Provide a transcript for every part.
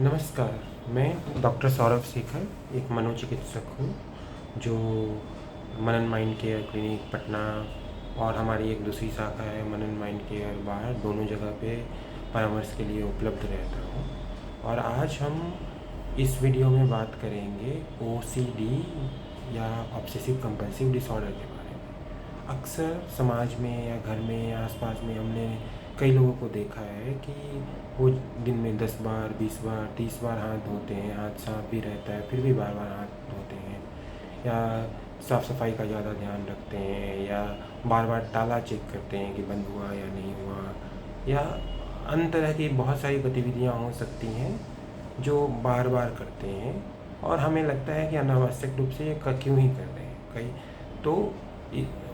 नमस्कार, मैं डॉक्टर सौरभ शेखर एक मनोचिकित्सक हूँ जो मनन माइंड केयर क्लिनिक पटना और हमारी एक दूसरी शाखा है मनन माइंड केयर बाहर, दोनों जगह पे परामर्श के लिए उपलब्ध रहता हूँ। और आज हम इस वीडियो में बात करेंगे ओसीडी या ऑब्सेसिव कंपल्सिव डिसऑर्डर के बारे में। अक्सर समाज में या घर में या आसपास में हमने कई लोगों को देखा है कि वो दिन में 10 बार 20 बार 30 बार हाथ धोते हैं, हाथ साफ भी रहता है फिर भी बार बार हाथ धोते हैं, या साफ़ सफाई का ज़्यादा ध्यान रखते हैं, या बार बार ताला चेक करते हैं कि बंद हुआ या नहीं हुआ, या अन्य तरह की बहुत सारी गतिविधियाँ हो सकती हैं जो बार बार करते हैं और हमें लगता है कि अनावश्यक रूप से ये क्यों ही कर रहे हैं कई। तो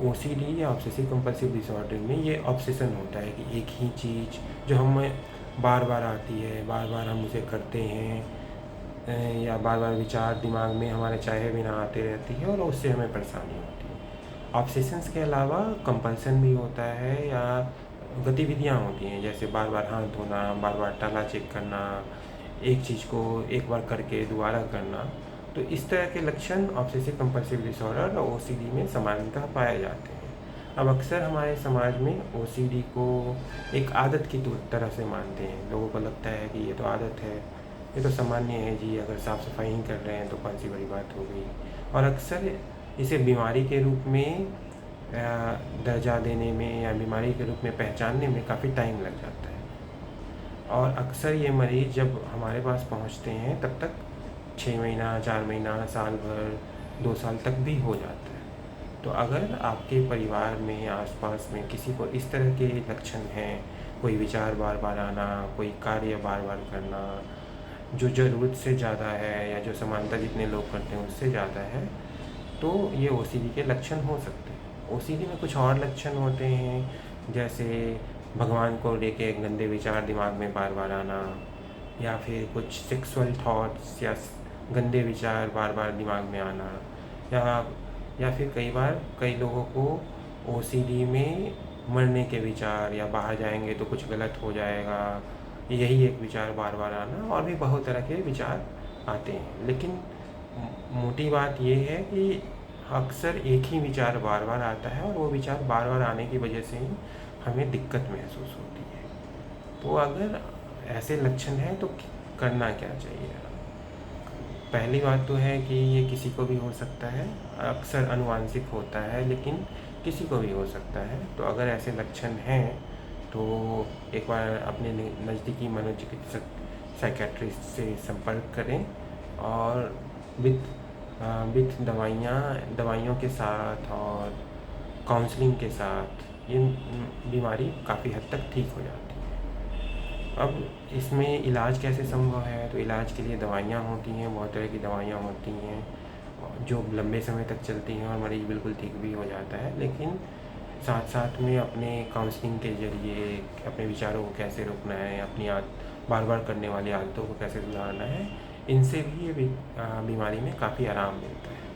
ओसीडी या ऑब्सेसिव कंपल्सिव डिसऑर्डर में ये ऑब्सेशन होता है कि एक ही चीज़ जो हमें बार बार आती है, बार बार हम उसे करते हैं, या बार बार विचार दिमाग में हमारे चाहे बिना आते रहती है और उससे हमें परेशानी होती है। ऑब्सेशंस के अलावा कंपल्सन भी होता है या गतिविधियाँ होती हैं, जैसे बार बार हाथ धोना, बार बार ताला चेक करना, एक चीज़ को एक बार करके दोबारा करना। तो इस तरह के लक्षण ऑब्सेसिव कंपल्सिव डिसऑर्डर और ओसीडी में सामान्यतः पाए जाते हैं। अब अक्सर हमारे समाज में ओसीडी को एक आदत की तरह से मानते हैं। लोगों को लगता है कि ये तो आदत है, ये तो सामान्य है जी, अगर साफ़ सफाई ही कर रहे हैं तो कौन सी बड़ी बात हो गई। और अक्सर इसे बीमारी के रूप में दर्जा देने में या बीमारी के रूप में पहचानने में काफ़ी टाइम लग जाता है। और अक्सर ये मरीज़ जब हमारे पास पहुंचते हैं तब तक 6 महीना, 4 महीना, साल भर, 2 साल तक भी हो जाता है। तो अगर आपके परिवार में, आसपास में किसी को इस तरह के लक्षण हैं, कोई विचार बार बार आना, कोई कार्य बार बार करना जो ज़रूरत से ज़्यादा है या जो सामान्यतः जितने लोग करते हैं उससे ज़्यादा है, तो ये ओसीडी के लक्षण हो सकते हैं। ओसीडी में कुछ और लक्षण होते हैं, जैसे भगवान को लेके गंदे विचार दिमाग में बार बार आना, या फिर कुछ सेक्सुअल थॉट्स या गंदे विचार बार बार दिमाग में आना, या फिर कई बार कई लोगों को ओसीडी में मरने के विचार या बाहर जाएंगे तो कुछ गलत हो जाएगा, यही एक विचार बार बार आना, और भी बहुत तरह के विचार आते हैं। लेकिन मोटी बात ये है कि अक्सर एक ही विचार बार बार आता है और वो विचार बार बार आने की वजह से ही हमें दिक्कत महसूस होती है। तो अगर ऐसे लक्षण हैं तो करना क्या चाहिए? पहली बात तो है कि ये किसी को भी हो सकता है, अक्सर आनुवांशिक होता है लेकिन किसी को भी हो सकता है। तो अगर ऐसे लक्षण हैं तो एक बार अपने नज़दीकी मनोचिकित्सक साइकेट्रिस्ट से संपर्क करें और विथ दवाइयों के साथ और काउंसलिंग के साथ ये बीमारी काफ़ी हद तक ठीक हो जाती है। अब इसमें इलाज कैसे संभव है? तो इलाज के लिए दवाइयाँ होती हैं, बहुत तरह की दवाइयाँ होती हैं जो लंबे समय तक चलती हैं और मरीज़ बिल्कुल ठीक भी हो जाता है। लेकिन साथ साथ में अपने काउंसलिंग के ज़रिए अपने विचारों को कैसे रोकना है, अपनी बार बार करने वाली आदतों को कैसे सुधारना है, इनसे भी ये बीमारी में काफ़ी आराम मिलता है।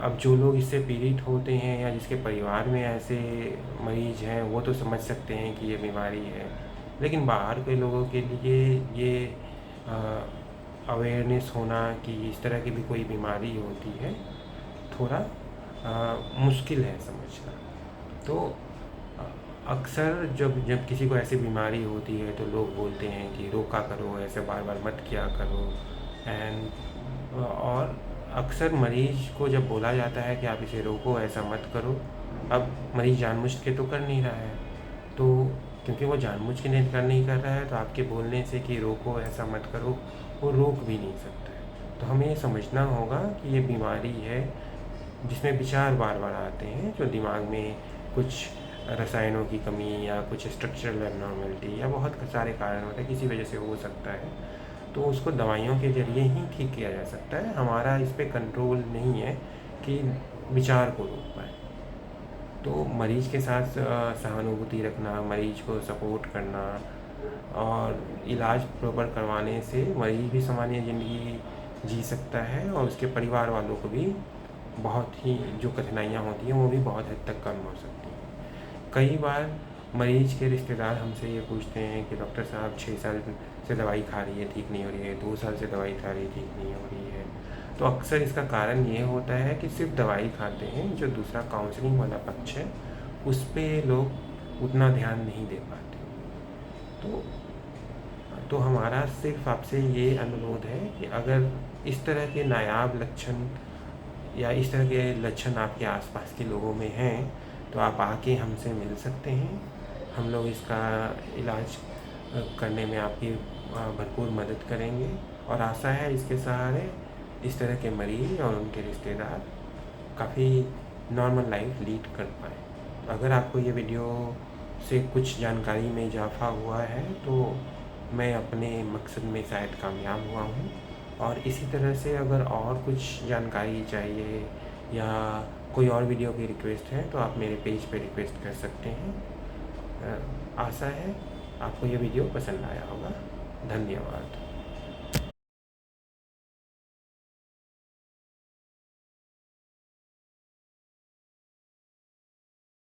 अब जो लोग इससे पीड़ित होते हैं या जिसके परिवार में ऐसे मरीज हैं वो तो समझ सकते हैं कि ये बीमारी है, लेकिन बाहर के लोगों के लिए ये अवेयरनेस होना कि इस तरह की भी कोई बीमारी होती है थोड़ा मुश्किल है समझना। तो अक्सर जब किसी को ऐसी बीमारी होती है तो लोग बोलते हैं कि रोका करो, ऐसे बार बार मत किया करो। और अक्सर मरीज़ को जब बोला जाता है कि आप इसे रोको, ऐसा मत करो, अब मरीज़ जानबूझ के तो कर नहीं रहा है, तो क्योंकि वो जानबूझ के नहीं कर रहा है तो आपके बोलने से कि रोको, ऐसा मत करो, वो रोक भी नहीं सकता है। तो हमें ये समझना होगा कि ये बीमारी है जिसमें विचार बार बार आते हैं, जो दिमाग में कुछ रसायनों की कमी या कुछ स्ट्रक्चरल एबनॉर्मलिटी या बहुत सारे कारण होते हैं, किसी वजह से हो सकता है, तो उसको दवाइयों के ज़रिए ही ठीक किया जा सकता है। हमारा इस पे कंट्रोल नहीं है कि विचार को रोक पाए। तो मरीज़ के साथ सहानुभूति रखना, मरीज़ को सपोर्ट करना और इलाज प्रॉपर करवाने से मरीज़ भी सामान्य ज़िंदगी जी सकता है और उसके परिवार वालों को भी बहुत ही जो कठिनाइयाँ होती हैं वो भी बहुत हद तक कम हो सकती हैं। कई बार मरीज के रिश्तेदार हमसे ये पूछते हैं कि डॉक्टर साहब 6 साल से दवाई खा रही है, ठीक नहीं हो रही है, 2 साल से दवाई खा रही है, ठीक नहीं हो रही है। तो अक्सर इसका कारण ये होता है कि सिर्फ दवाई खाते हैं, जो दूसरा काउंसलिंग वाला पक्ष है उस पर लोग उतना ध्यान नहीं दे पाते। तो हमारा सिर्फ आपसे ये अनुरोध है कि अगर इस तरह के नायाब लक्षण या इस तरह के लक्षण आपके आसपास के लोगों में हैं तो आप आके हमसे मिल सकते हैं। हम लोग इसका इलाज करने में आपकी भरपूर मदद करेंगे और आशा है इसके सहारे इस तरह के मरीज और उनके रिश्तेदार काफ़ी नॉर्मल लाइफ लीड कर पाएँ। अगर आपको ये वीडियो से कुछ जानकारी में इजाफा हुआ है तो मैं अपने मकसद में शायद कामयाब हुआ हूँ। और इसी तरह से अगर और कुछ जानकारी चाहिए या कोई और वीडियो की रिक्वेस्ट है तो आप मेरे पेज पे रिक्वेस्ट कर सकते हैं। आशा है आपको ये वीडियो पसंद आया होगा। धन्यवाद।